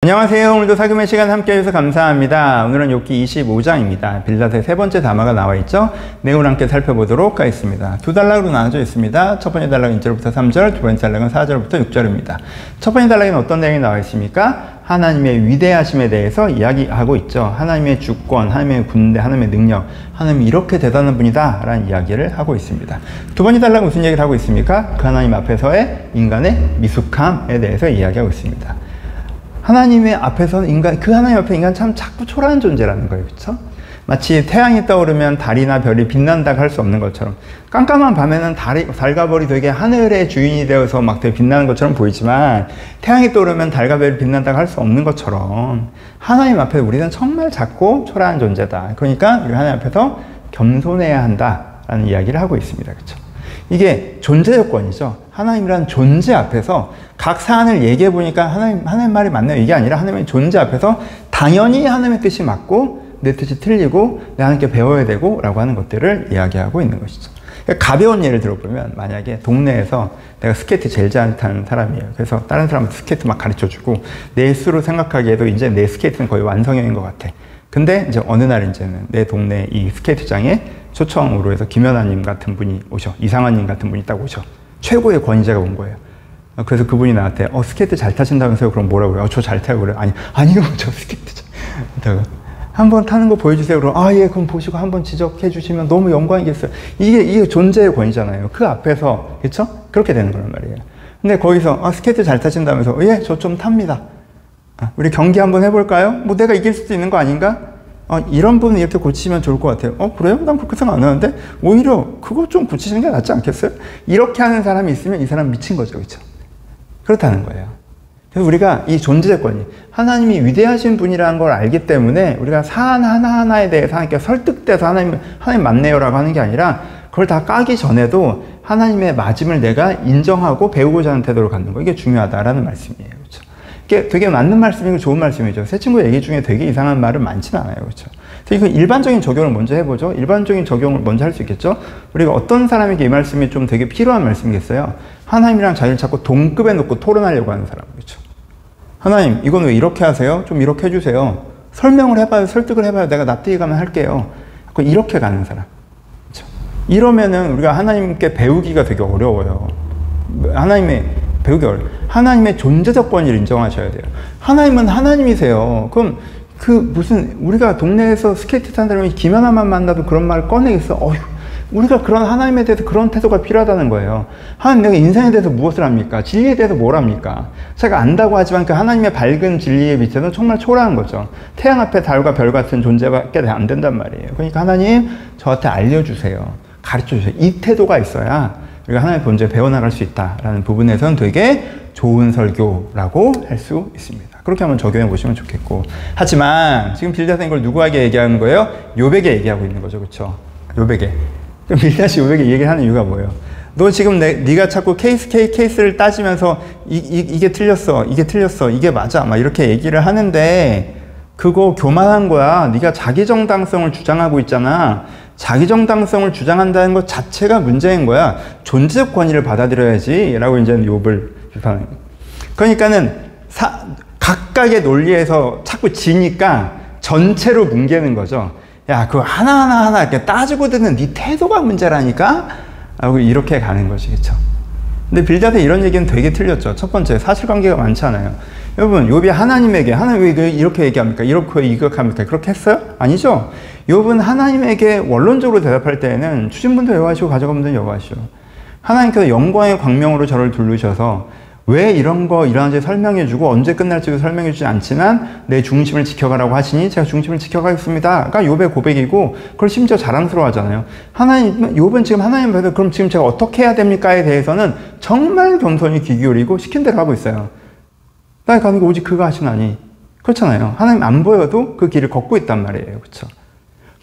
안녕하세요. 오늘도 사금의 시간 함께 해주셔서 감사합니다. 오늘은 욥기 25장입니다. 빌닷의 세 번째 담화가 나와 있죠. 내용을 함께 살펴보도록 하겠습니다. 두 단락으로 나눠져 있습니다. 첫 번째 단락은 1절부터 3절, 두 번째 단락은 4절부터 6절입니다. 첫 번째 단락에는 어떤 내용이 나와 있습니까? 하나님의 위대하심에 대해서 이야기하고 있죠. 하나님의 주권, 하나님의 군대, 하나님의 능력, 하나님이 이렇게 대단한 분이다 라는 이야기를 하고 있습니다. 두 번째 단락은 무슨 얘기를 하고 있습니까? 그 하나님 앞에서의 인간의 미숙함에 대해서 이야기하고 있습니다. 하나님의 앞에서는 그 하나님 앞에 인간 참 자꾸 초라한 존재라는 거예요. 그렇죠? 마치 태양이 떠오르면 달이나 별이 빛난다고 할 수 없는 것처럼, 깜깜한 밤에는 달과 별이 되게 하늘의 주인이 되어서 막 되게 빛나는 것처럼 보이지만, 태양이 떠오르면 달과 별이 빛난다고 할 수 없는 것처럼 하나님 앞에 우리는 정말 작고 초라한 존재다. 그러니까 우리 하나님 앞에서 겸손해야 한다라는 이야기를 하고 있습니다. 그렇죠? 이게 존재 조건이죠. 하나님이라는 존재 앞에서 각 사안을 얘기해 보니까 하나님 말이 맞네요. 이게 아니라 하나님의 존재 앞에서 당연히 하나님의 뜻이 맞고 내 뜻이 틀리고 내 하나님께 배워야 되고 라고 하는 것들을 이야기하고 있는 것이죠. 그러니까 가벼운 예를 들어보면, 만약에 동네에서 내가 스케이트 제일 잘 타는 사람이에요. 그래서 다른 사람한테 스케이트 막 가르쳐주고 내 스스로 생각하기에도 이제 내 스케이트는 거의 완성형인 것 같아. 근데 이제 어느 날 이제는 내 동네 이 스케이트장에 초청으로 해서 김연아님 같은 분이 오셔. 이상환님 같은 분이 딱 오셔. 최고의 권위자가 온 거예요. 그래서 그분이 나한테 스케이트 잘 타신다면서요? 그럼 뭐라고요? 저 잘 타요. 그래. 아니요. 저 스케이트 잘. 한번 타는 거 보여주세요. 그럼 예, 그럼 보시고 한번 지적해 주시면 너무 영광이겠어요. 이게 존재의 권위잖아요. 그 앞에서, 그렇죠? 그렇게 되는 거란 말이에요. 근데 거기서 스케이트 잘 타신다면서 예, 저 좀 탑니다. 우리 경기 한번 해볼까요? 뭐 내가 이길 수도 있는 거 아닌가? 이런 부분 이렇게 고치시면 좋을 것 같아요. 그래요? 난 그렇게 생각 안 하는데 오히려 그거 좀 고치시는 게 낫지 않겠어요? 이렇게 하는 사람이 있으면 이 사람 미친 거죠. 그렇죠? 그렇다는 거예요. 그래서 우리가 이 존재권이 하나님이 위대하신 분이라는 걸 알기 때문에 우리가 사안 하나하나에 대해서 하나님께 설득돼서 하나님 맞네요 라고 하는 게 아니라, 그걸 다 까기 전에도 하나님의 맞음을 내가 인정하고 배우고자 하는 태도를 갖는 거, 이게 중요하다라는 말씀이에요. 그렇죠? 이게 되게 맞는 말씀이고 좋은 말씀이죠. 새 친구 얘기 중에 되게 이상한 말은 많지는 않아요. 그렇죠? 그래서 이거 일반적인 적용을 먼저 해보죠. 일반적인 적용을 먼저 할 수 있겠죠. 우리가 어떤 사람에게 이 말씀이 좀 되게 필요한 말씀이겠어요. 하나님이랑 자기를 자꾸 동급에 놓고 토론하려고 하는 사람. 그렇죠? 하나님, 이건 왜 이렇게 하세요? 좀 이렇게 해주세요. 설명을 해봐요. 설득을 해봐요. 내가 납득이 가면 할게요. 이렇게 가는 사람. 그렇죠? 이러면은 우리가 하나님께 배우기가 되게 어려워요. 배우기 어려워요. 하나님의 존재적 권위를 인정하셔야 돼요. 하나님은 하나님이세요. 그럼 우리가 동네에서 스케이트 타는 사람이 김연아만 만나도 그런 말을 꺼내겠어? 우리가 그런 하나님에 대해서 그런 태도가 필요하다는 거예요. 하나님, 내가 인생에 대해서 무엇을 합니까? 진리에 대해서 뭘 합니까? 제가 안다고 하지만 그 하나님의 밝은 진리의 밑에는 정말 초라한 거죠. 태양 앞에 달과 별 같은 존재밖에 안 된단 말이에요. 그러니까 하나님, 저한테 알려주세요. 가르쳐주세요. 이 태도가 있어야 우리가 하나님의 본질을 배워나갈 수 있다라는 부분에서는 되게 좋은 설교라고 할 수 있습니다. 그렇게 한번 적용해 보시면 좋겠고, 하지만 지금 빌닷은 이걸 누구에게 얘기하는 거예요? 욥에게 얘기하고 있는 거죠. 그렇죠? 욥에게. 그럼 빌닷이 욥에게 얘기를 하는 이유가 뭐예요? 너 지금 네가 자꾸 케이스를 따지면서 이게 틀렸어, 이게 틀렸어, 이게 맞아, 막 이렇게 얘기를 하는데 그거 교만한 거야. 네가 자기 정당성을 주장하고 있잖아. 자기 정당성을 주장한다는 것 자체가 문제인 거야. 존재적 권위를 받아들여야지 라고 이제 욥을 비판해요. 그러니까는 각각의 논리에서 자꾸 지니까 전체로 뭉개는 거죠. 야, 그거 하나하나 이렇게 따지고 듣는 네 태도가 문제라니까? 라고 이렇게 가는 것이겠죠. 근데 빌닷의 이런 얘기는 되게 틀렸죠. 첫 번째, 사실관계가 많잖아요. 여러분, 욥이 하나님 왜 이렇게 얘기합니까? 이렇게 합니까? 그렇게 했어요? 아니죠. 욥은 하나님에게 원론적으로 대답할 때에는 추신분도 여호와시고 가져가분도 여호와시오. 하나님께서 영광의 광명으로 저를 두르셔서 왜 이러한지 설명해주고 언제 끝날지도 설명해주지 않지만 내 중심을 지켜가라고 하시니 제가 중심을 지켜가겠습니다. 그러니까 욥의 고백이고, 그걸 심지어 자랑스러워하잖아요. 욥은 지금 하나님 앞에서 그럼 지금 제가 어떻게 해야 됩니까에 대해서는 정말 겸손히 귀 기울이고 시킨 대로 하고 있어요. 나의 가는 게 오직 그가 하시나니. 그렇잖아요. 하나님 안 보여도 그 길을 걷고 있단 말이에요. 그렇죠?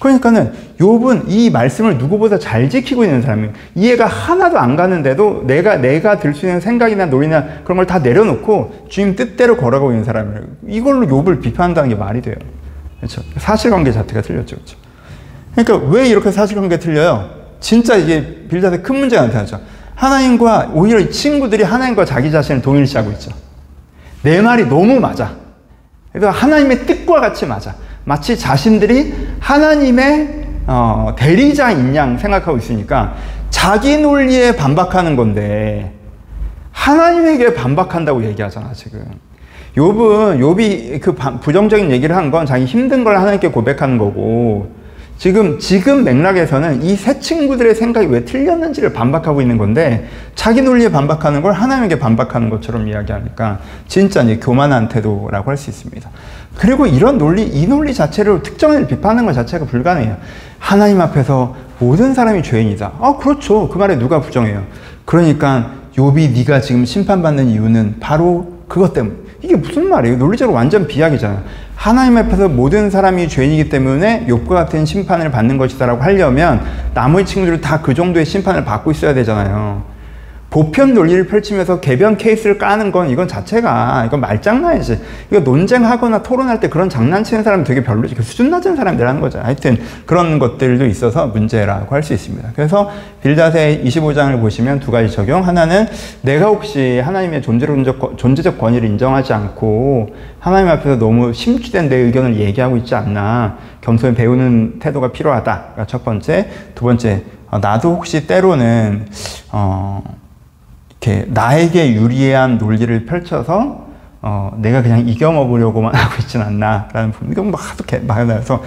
그러니까는 욥은 이 말씀을 누구보다 잘 지키고 있는 사람이에요. 이해가 하나도 안 가는데도 내가 들 수 있는 생각이나 논리나 그런 걸 다 내려놓고 주님 뜻대로 걸어가고 있는 사람이에요. 이걸로 욥을 비판한다는 게 말이 돼요. 그렇죠? 사실관계 자체가 틀렸죠. 그렇죠? 그러니까 왜 이렇게 사실관계 틀려요? 진짜 이게 빌닷의 큰 문제가 나타나죠. 하나님과 오히려 친구들이 하나님과 자기 자신을 동일시하고 있죠. 내 말이 너무 맞아. 그래서 하나님의 뜻과 같이 맞아. 마치 자신들이 하나님의 대리자인 양 생각하고 있으니까 자기 논리에 반박하는 건데 하나님에게 반박한다고 얘기하잖아 지금. 욥이 그 부정적인 얘기를 한 건 자기 힘든 걸 하나님께 고백하는 거고, 지금 맥락에서는 이 세 친구들의 생각이 왜 틀렸는지를 반박하고 있는 건데 자기 논리에 반박하는 걸 하나님에게 반박하는 것처럼 이야기하니까 진짜 이제 교만한 태도라고 할 수 있습니다. 그리고 이 논리 자체를 특정인을 비판하는 것 자체가 불가능해요. 하나님 앞에서 모든 사람이 죄인이다. 그렇죠. 그 말에 누가 부정해요. 그러니까 욥이 네가 지금 심판받는 이유는 바로 그것 때문에. 이게 무슨 말이에요? 논리적으로 완전 비약이잖아요. 하나님 앞에서 모든 사람이 죄인이기 때문에 욥과 같은 심판을 받는 것이다 라고 하려면 나머지 친구들은 다 그 정도의 심판을 받고 있어야 되잖아요. 보편 논리를 펼치면서 개변 케이스를 까는 건 이건 말장난이지. 이거 논쟁하거나 토론할 때 그런 장난치는 사람은 되게 별로지. 수준 낮은 사람들 하는 거죠. 하여튼 그런 것들도 있어서 문제라고 할 수 있습니다. 그래서 빌닷의 25장을 보시면 두 가지 적용. 하나는 내가 혹시 하나님의 존재적 권위를 인정하지 않고 하나님 앞에서 너무 심취된 내 의견을 얘기하고 있지 않나. 겸손히 배우는 태도가 필요하다가 첫 번째. 두 번째, 나도 혹시 때로는 이렇게 나에게 유리한 논리를 펼쳐서 내가 그냥 이겨먹으려고만 하고 있진 않나라는 부분. 이건 하도 많아서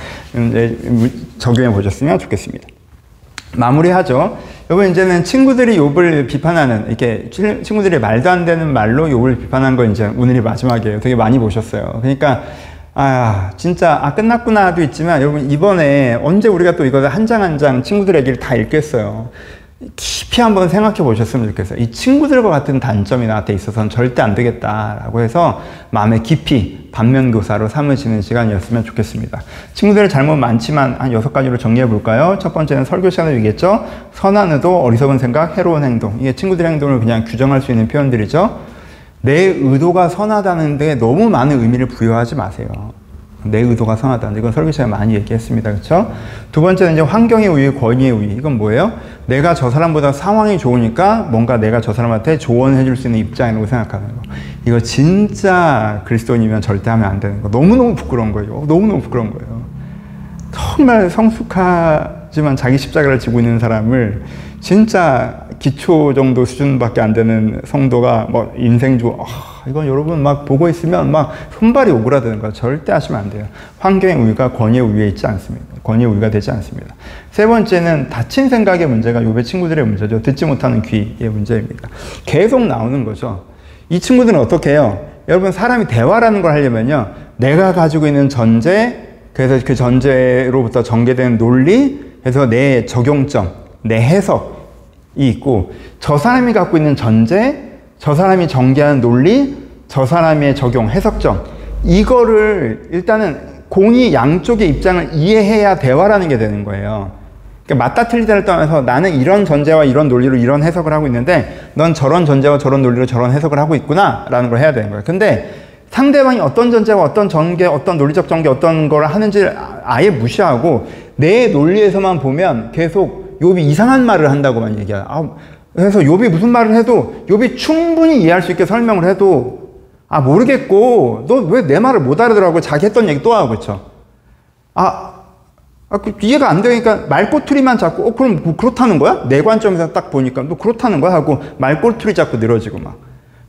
적용해 보셨으면 좋겠습니다. 마무리하죠. 여러분, 이제는 친구들이 욥을 비판하는, 이렇게 친구들이 말도 안 되는 말로 욥을 비판한 거 이제 오늘이 마지막이에요. 되게 많이 보셨어요. 그러니까 진짜 끝났구나도 있지만 여러분, 이번에 언제 우리가 또 이거 한 장 한 장 친구들 얘기를 다 읽겠어요. 깊이 한번 생각해 보셨으면 좋겠어요. 이 친구들과 같은 단점이 나한테 있어서는 절대 안 되겠다라고 해서 마음에 깊이 반면교사로 삼으시는 시간이었으면 좋겠습니다. 친구들의 잘못 많지만 한 6가지로 정리해 볼까요? 첫 번째는 설교 시간에 얘기했죠. 선한 의도, 어리석은 생각, 해로운 행동. 이게 친구들의 행동을 그냥 규정할 수 있는 표현들이죠. 내 의도가 선하다는데 너무 많은 의미를 부여하지 마세요. 내 의도가 선하다. 이건 설교 시간에 많이 얘기했습니다. 그렇죠? 두 번째는 이제 환경의 우위, 권위의 우위. 이건 뭐예요? 내가 저 사람보다 상황이 좋으니까 뭔가 내가 저 사람한테 조언해 줄 수 있는 입장이라고 생각하는 거. 이거 진짜 그리스도인이면 절대 하면 안 되는 거. 너무너무 부끄러운 거예요. 너무너무 부끄러운 거예요. 정말 성숙하지만 자기 십자가를 지고 있는 사람을 진짜 기초 정도 수준밖에 안 되는 성도가 인생주, 이건 여러분 보고 있으면 손발이 오그라드는 거 절대 하시면 안 돼요. 환경의 우위가 권위의 우위에 있지 않습니다. 권위의 우위가 되지 않습니다. 세 번째는 닫힌 생각의 문제가 욥의 친구들의 문제죠. 듣지 못하는 귀의 문제입니다. 계속 나오는 거죠. 이 친구들은 어떻게 해요? 여러분, 사람이 대화라는 걸 하려면요, 내가 가지고 있는 전제, 그래서 그 전제로부터 전개된 논리, 그래서 내 적용점, 내 해석이 있고, 저 사람이 갖고 있는 전제, 저 사람이 전개하는 논리, 저 사람의 적용, 해석점, 이거를 일단은 공이 양쪽의 입장을 이해해야 대화라는 게 되는 거예요. 그러니까 맞다 틀리다를 떠나서 나는 이런 전제와 이런 논리로 이런 해석을 하고 있는데 넌 저런 전제와 저런 논리로 저런 해석을 하고 있구나 라는 걸 해야 되는 거예요. 근데 상대방이 어떤 전제와 어떤 전개, 어떤 논리적 전개, 어떤 걸 하는지를 아예 무시하고 내 논리에서만 보면 계속 욥이 이상한 말을 한다고만 얘기해요. 그래서 욥이 무슨 말을 해도 욥이 충분히 이해할 수 있게 설명을 해도 모르겠고 너 왜 내 말을 못 알아들어하고 자기 했던 얘기 또 하고, 그쵸? 이해가 안 되니까 말꼬투리만 잡고 그럼 뭐 그렇다는 거야? 내 관점에서 딱 보니까 너 그렇다는 거야? 하고 말꼬투리 잡고 늘어지고 막.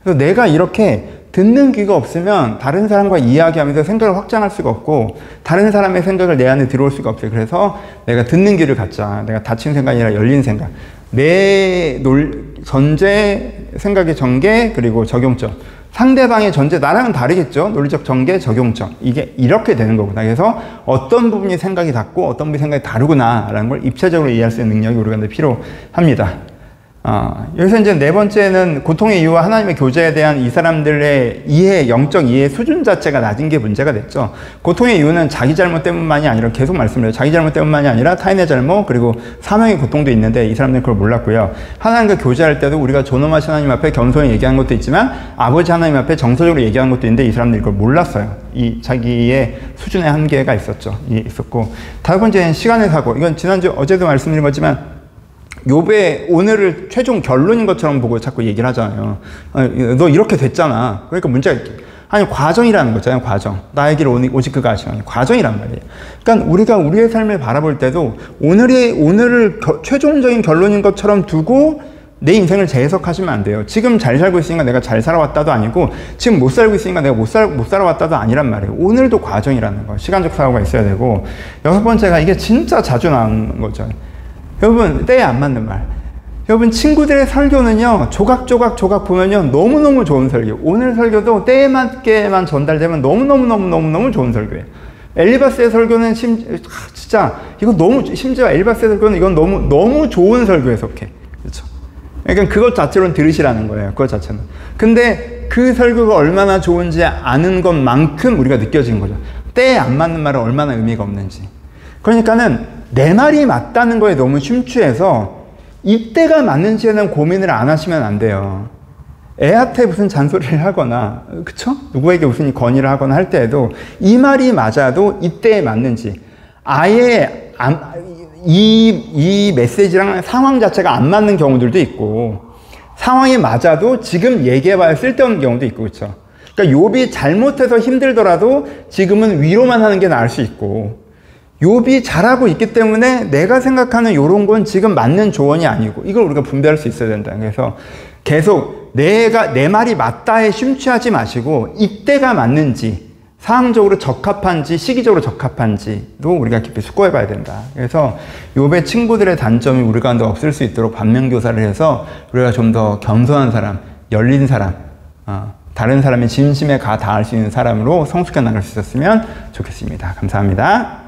그래서 내가 이렇게 듣는 귀가 없으면 다른 사람과 이야기하면서 생각을 확장할 수가 없고 다른 사람의 생각을 내 안에 들어올 수가 없어요. 그래서 내가 듣는 귀를 갖자. 내가 닫힌 생각이 아니라 열린 생각. 내 전제, 생각의 전개, 그리고 적용점. 상대방의 전제, 나랑은 다르겠죠? 논리적 전개, 적용점. 이게 이렇게 되는 거구나. 그래서 어떤 부분이 생각이 닿고 어떤 부분이 생각이 다르구나라는 걸 입체적으로 이해할 수 있는 능력이 우리가 필요합니다. 여기서 이제 네 번째는 고통의 이유와 하나님의 교제에 대한 이 사람들의 이해, 영적 이해 수준 자체가 낮은 게 문제가 됐죠. 고통의 이유는 자기 잘못 때문만이 아니라, 계속 말씀드려요. 자기 잘못 때문만이 아니라 타인의 잘못, 그리고 사명의 고통도 있는데 이 사람들은 그걸 몰랐고요. 하나님과 교제할 때도 우리가 존엄하신 하나님 앞에 겸손히 얘기한 것도 있지만 아버지 하나님 앞에 정서적으로 얘기한 것도 있는데 이 사람들이 그걸 몰랐어요. 이 자기의 수준의 한계가 있었고. 다섯 번째는 시간의 사고. 이건 지난주 어제도 말씀드린 거지만 욥의 오늘을 최종 결론인 것처럼 보고 자꾸 얘기를 하잖아요. 너 이렇게 됐잖아. 그러니까 문제가 아니, 과정이라는 거잖아요, 과정. 나의 길 오직 그가 아시오니. 과정이란 말이에요. 그러니까 우리가 우리의 삶을 바라볼 때도 오늘을 최종적인 결론인 것처럼 두고 내 인생을 재해석하시면 안 돼요. 지금 잘 살고 있으니까 내가 잘 살아왔다도 아니고, 지금 못 살고 있으니까 내가 못 살아왔다도 아니란 말이에요. 오늘도 과정이라는 거. 시간적 사고가 있어야 되고, 여섯 번째가 이게 진짜 자주 나오는 거죠. 여러분, 때에 안 맞는 말. 여러분, 친구들의 설교는요, 조각 보면요, 너무너무 좋은 설교. 오늘 설교도 때에 맞게만 전달되면 너무너무 좋은 설교예요. 엘리바스의 설교는 진짜, 심지어 엘리바스의 설교는 이건 너무 좋은 설교에 속해. 그렇죠? 그러니까 그것 자체로는 들으시라는 거예요. 그것 자체는. 근데 그 설교가 얼마나 좋은지 아는 것만큼 우리가 느껴지는 거죠. 때에 안 맞는 말은 얼마나 의미가 없는지. 그러니까는 내 말이 맞다는 거에 너무 심취해서 이때가 맞는지에 대한 고민을 안 하시면 안 돼요. 애한테 무슨 잔소리를 하거나, 그쵸? 누구에게 무슨 건의를 하거나 할 때에도 이 말이 맞아도 이때에 맞는지, 아예 이 메시지랑 상황 자체가 안 맞는 경우들도 있고, 상황이 맞아도 지금 얘기해봐야 쓸데없는 경우도 있고, 그쵸? 그러니까 욥이 잘못해서 힘들더라도 지금은 위로만 하는 게 나을 수 있고, 욥이 잘하고 있기 때문에 내가 생각하는 요런 건 지금 맞는 조언이 아니고, 이걸 우리가 분별할 수 있어야 된다. 그래서 계속 내 말이 맞다에 심취하지 마시고, 이때가 맞는지, 상황적으로 적합한지, 시기적으로 적합한지도 우리가 깊이 숙고해 봐야 된다. 그래서 욥의 친구들의 단점이 우리 가운데 없을 수 있도록 반면교사를 해서 우리가 좀 더 겸손한 사람, 열린 사람, 다른 사람의 진심에 닿을 수 있는 사람으로 성숙해 나갈 수 있었으면 좋겠습니다. 감사합니다.